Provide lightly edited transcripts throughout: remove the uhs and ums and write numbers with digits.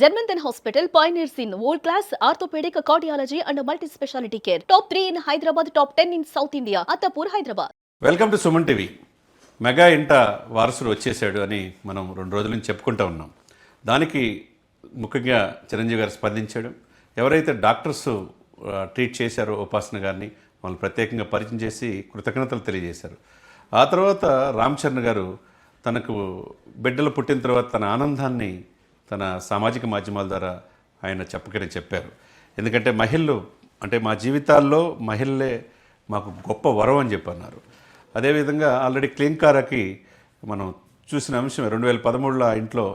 Janmanthan Hospital pioneers in world-class orthopedic, cardiology and multi-specialty care. Top 3 in Hyderabad, top 10 in South India. Attapur, Hyderabad. Welcome to Suman TV. Mega ఇంట వారసుడు వచ్చేసాడు అని మనం 2 రోజుల నుంచి చెప్పుకుంటూ ఉన్నాం. దానికి ముఖ్యంగా చిరంజీవి గారు స్పందించాడు. ఎవరైతే డాక్టర్స్ ట్రీట్ చేశారో ఉపాసన గారిని వాళ్ళు ప్రత్యేకంగా పరిచయం చేసి కృతజ్ఞతలు తెలియజేశారు. ఆ తర్వాత రామ్ చరణ్ గారు తనకు బిడ్డలు పుట్టిన తర్వాత తన ఆనందాన్ని తన సామాజిక మాధ్యమాల ద్వారా ఆయన చెప్పారు. ఎందుకంటే మహిళలు అంటే మా జీవితాల్లో మహిళలే మాకు గొప్ప వరం అని చెప్పన్నారు. అదేవిధంగా ఆల్రెడీ క్లీంకారాకి మనం చూసిన అంశం 2013లో ఆ ఇంట్లో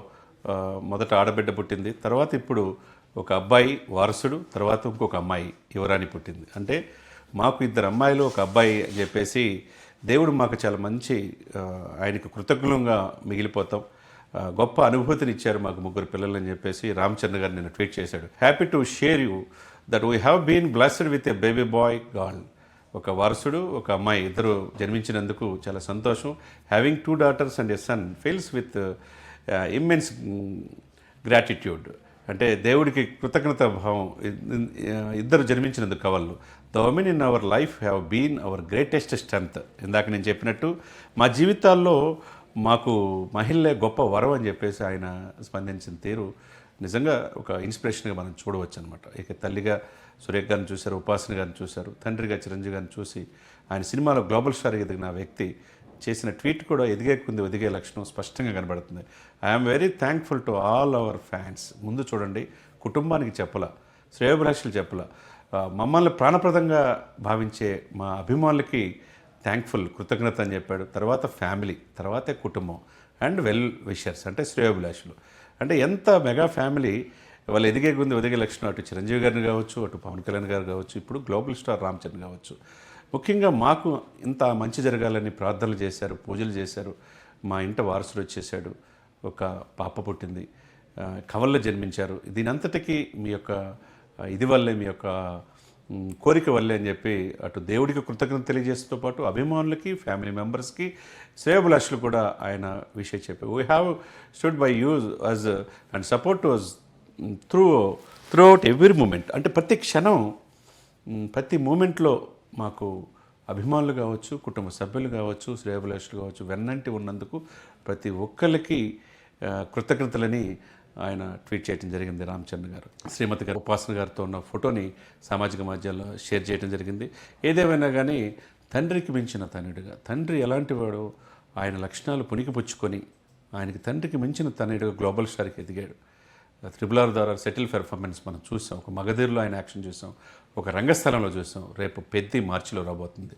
మొదట ఆడబిడ్డ పుట్టింది. తర్వాత ఇప్పుడు ఒక అబ్బాయి వారసుడు, తర్వాత ఇంకొక అమ్మాయి యువరాణి పుట్టింది. అంటే మాకు 2 అమ్మాయిలు ఒక అబ్బాయి అని చెప్పేసి దేవుడు మాకు చాలా మంచి ఆయనకు కృతజ్ఞంగా మిగిలిపోతాం. గొప్ప అనుభూతిని ఇచ్చారు మాకు 3 పిల్లలు అని చెప్పేసి రామ్ చరణ్ గారు నిన్న ట్వీట్ చేశాడు. Happy to share you that we have been blessed with a baby boy girl. ఒక వారసుడు ఒక అమ్మాయి ఇద్దరు జన్మించినందుకు చాలా సంతోషం. Having 2 daughters and a son feels with immense gratitude. అంటే దేవుడికి కృతజ్ఞత భావం ఇద్దరు జన్మించినందుకు కవళ్ళు. The women in our life have been our greatest strength. ఇందాక నేను చెప్పినట్టు మా జీవితాల్లో మాకు మహిళలే గొప్ప వరం అని చెప్పేసి ఆయన స్పందించిన తీరు నిజంగా ఒక ఇన్స్పిరేషన్గా మనం చూడవచ్చు అనమాట. ఇక తల్లిగా సురేఖ గారిని చూశారు, ఉపాసన గారిని చూశారు, తండ్రిగా చిరంజీవి గారిని చూసి ఆయన సినిమాలో గ్లోబల్ స్టార్ ఎదిగిన వ్యక్తి చేసిన ట్వీట్ కూడా ఎదిగే కొంది ఒదిగే లక్షణం స్పష్టంగా కనబడుతుంది. I'm very thankful to all our fans. ముందు చూడండి, కుటుంబానికి చెప్పల, శ్రేయోభిలాషులు చెప్పల, మమ్మల్ని ప్రాణప్రదంగా భావించే మా అభిమానులకి థ్యాంక్ఫుల్, కృతజ్ఞత అని చెప్పాడు. తర్వాత ఫ్యామిలీ, తర్వాతే కుటుంబం అండ్ వెల్ విషర్స్ అంటే శ్రేయోభిలాషులు. అంటే ఎంత మెగా ఫ్యామిలీ వాళ్ళు ఎదిగే గుంది ఒదిగే లక్షణం. అటు చిరంజీవి గారిని కావచ్చు, అటు పవన్ కళ్యాణ్ గారు కావచ్చు, ఇప్పుడు గ్లోబల్ స్టార్ రామ్ చరణ్ కావచ్చు. ముఖ్యంగా మాకు ఇంత మంచి జరగాలని ప్రార్థనలు చేశారు, పూజలు చేశారు. మా ఇంట వారసుడు వచ్చేసాడు, ఒక పాప పుట్టింది, కవల్లో జన్మించారు. దీనంతటికీ మీ యొక్క ఇది వల్లే, మీ యొక్క కోరిక వల్లే అని చెప్పి అటు దేవుడికి కృతజ్ఞత తెలియజేస్తూ పాటు అభిమానులకి, ఫ్యామిలీ మెంబర్స్కి, శ్రేయోభిలాషులు కూడా ఆయన విషయం చెప్పారు. We have stood by use us and support us throughout every moment. అంటే ప్రతి క్షణం, ప్రతి మూమెంట్లో మాకు అభిమానులు కావచ్చు, కుటుంబ సభ్యులు కావచ్చు, శ్రేయోభిలాషులు కావచ్చు, వెన్నంటి ఉన్నందుకు ప్రతి ఒక్కరికి కృతజ్ఞతలని ఆయన ట్వీట్ చేయడం జరిగింది. రామ్ చరణ్ గారు శ్రీమతి గారు ఉపాసన గారితో ఉన్న ఫోటోని సామాజిక మాధ్యమాల్లో షేర్ చేయడం జరిగింది. ఏదేమైనా కానీ తండ్రికి మించిన తనయుడుగా, తండ్రి ఎలాంటి వాడో ఆయన లక్షణాలు పుణికిపుచ్చుకొని ఆయనకి తండ్రికి మించిన తనయుడుగా గ్లోబల్ స్టార్కి ఎదిగాడు. RRR ద్వారా సెటిల్ పెర్ఫార్మెన్స్ మనం చూసాం. ఒక మగధీరులో ఆయన యాక్షన్ చూసాం, ఒక రంగస్థలంలో చూసాం. రేపు పెద్ద మార్చిలో రాబోతుంది.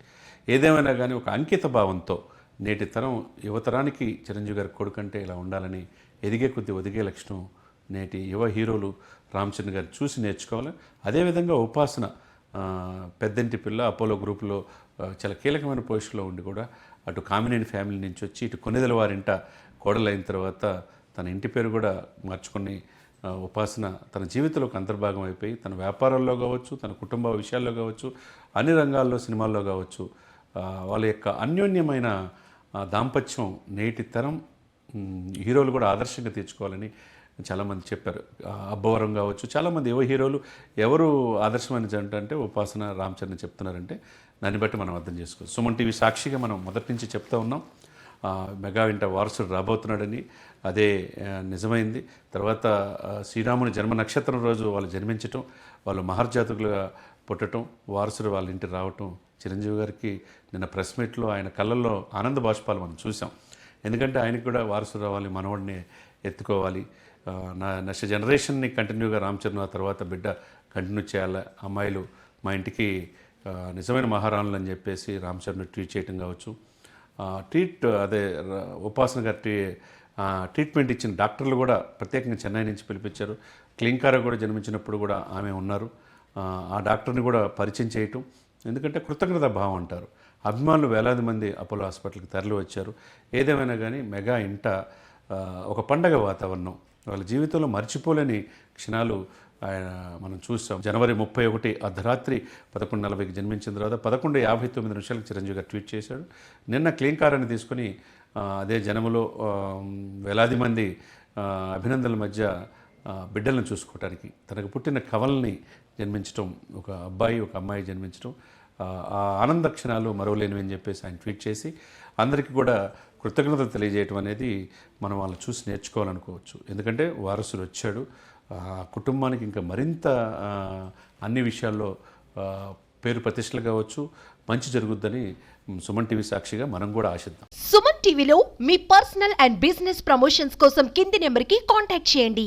ఏదేమైనా కానీ ఒక అంకిత భావంతో నేటి తరం యువతరానికి చిరంజీవి గారి కొడుకంటే ఇలా ఉండాలని ఎదిగే కొద్ది ఒదిగే లక్షణం నేటి యువ హీరోలు రామ్ చరణ్ గారు చూసి నేర్చుకోవాలి. అదేవిధంగా ఉపాసన పెద్దంటి పిల్ల అపోలో గ్రూపులో చాలా కీలకమైన పొజిషన్లో ఉండి కూడా అటు కామినేని ఫ్యామిలీ నుంచి వచ్చి ఇటు కొన్నిదల వారింట కోడలైన తర్వాత తన ఇంటి పేరు కూడా మార్చుకుని ఉపాసన తన జీవితంలోకి అంతర్భాగం అయిపోయి తన వ్యాపారాల్లో కావచ్చు, తన కుటుంబ విషయాల్లో కావచ్చు, అన్ని రంగాల్లో, సినిమాల్లో కావచ్చు వాళ్ళ యొక్క అన్యోన్యమైన దాంపత్యం నేటి తరం హీరోలు కూడా ఆదర్శంగా తీర్చుకోవాలని చాలామంది చెప్పారు. అబ్బవరం కావచ్చు, చాలామంది యువ హీరోలు ఎవరు ఆదర్శమైన జంట అంటే ఉపాసన, రామ్ చరణ్ చెప్తున్నారంటే దాన్ని బట్టి మనం అర్థం చేసుకోవచ్చు. సుమన్ టీవీ సాక్షిగా మనం మొదటి నుంచి చెప్తూ ఉన్నాం, మెగా ఇంట వారసుడు రాబోతున్నాడని. అదే నిజమైంది. తర్వాత శ్రీరాముని జన్మ నక్షత్రం రోజు వాళ్ళు జన్మించటం, వాళ్ళు మహర్జాతకులుగా పుట్టడం, వారసుడు వాళ్ళ ఇంటి రావటం, చిరంజీవి గారికి నిన్న ప్రెస్ మీట్లో ఆయన కళ్ళల్లో ఆనంద బాష్పాలు మనం చూసాం. ఎందుకంటే ఆయనకు కూడా వారసుడు రావాలి, మనవడిని ఎత్తుకోవాలి, నా నెక్స్ట్ జనరేషన్ని కంటిన్యూగా రామ్ చరణ్ ఆ తర్వాత బిడ్డ కంటిన్యూ చేయాలి, అమ్మాయిలు మా ఇంటికి నిజమైన మహారాణులు అని చెప్పేసి రామ్ చరణ్ ట్వీట్ చేయటం కావచ్చు. అదే ఉపాసన గారి ట్రీట్మెంట్ ఇచ్చిన డాక్టర్లు కూడా ప్రత్యేకంగా చెన్నై నుంచి పిలిపించారు. క్లీంకారా కూడా జన్మించినప్పుడు కూడా ఆమె ఉన్నారు. ఆ డాక్టర్ని కూడా పరిచయం చేయటం, ఎందుకంటే కృతజ్ఞత భావం అంటారు. అభిమానులు వేలాది మంది అపోలో హాస్పిటల్కి తరలి వచ్చారు. ఏదేమైనా కానీ మెగా ఇంట ఒక పండగ వాతావరణం, వాళ్ళ జీవితంలో మర్చిపోలేని క్షణాలు ఆయన మనం చూసాం. జనవరి 31 అర్ధరాత్రి 11:40కి జన్మించిన తర్వాత 11:59 చిరంజీవి గారు ట్వీట్ చేశాడు. నిన్న క్లీంకారాన్ని తీసుకుని అదే జనములో వేలాది మంది అభినందనల మధ్య బిడ్డలను చూసుకోవటానికి తనకు పుట్టిన కవల్ని జన్మించడం, ఒక అబ్బాయి ఒక అమ్మాయి జన్మించడం, ఆ ఆనంద క్షణాలు మరవలేనివి అని చెప్పేసి ఆయన ట్వీట్ చేసి అందరికీ కూడా కృతజ్ఞతలు తెలియజేయటం అనేది మనం వాళ్ళని చూసి నేర్చుకోవాలనుకోవచ్చు. ఎందుకంటే వారసుడు వచ్చాడు, ఆ కుటుంబానికి ఇంకా మరింత అన్ని విషయాల్లో పేరు ప్రతిష్టలు కావచ్చు, మంచి జరుగుద్దని సుమన్ టీవీ సాక్షిగా మనం కూడా ఆశిద్దాం. సుమన్ టీవీలో మీ పర్సనల్ అండ్ బిజినెస్ ప్రమోషన్స్ కోసం కింది నెంబర్కి కాంటాక్ట్ చేయండి.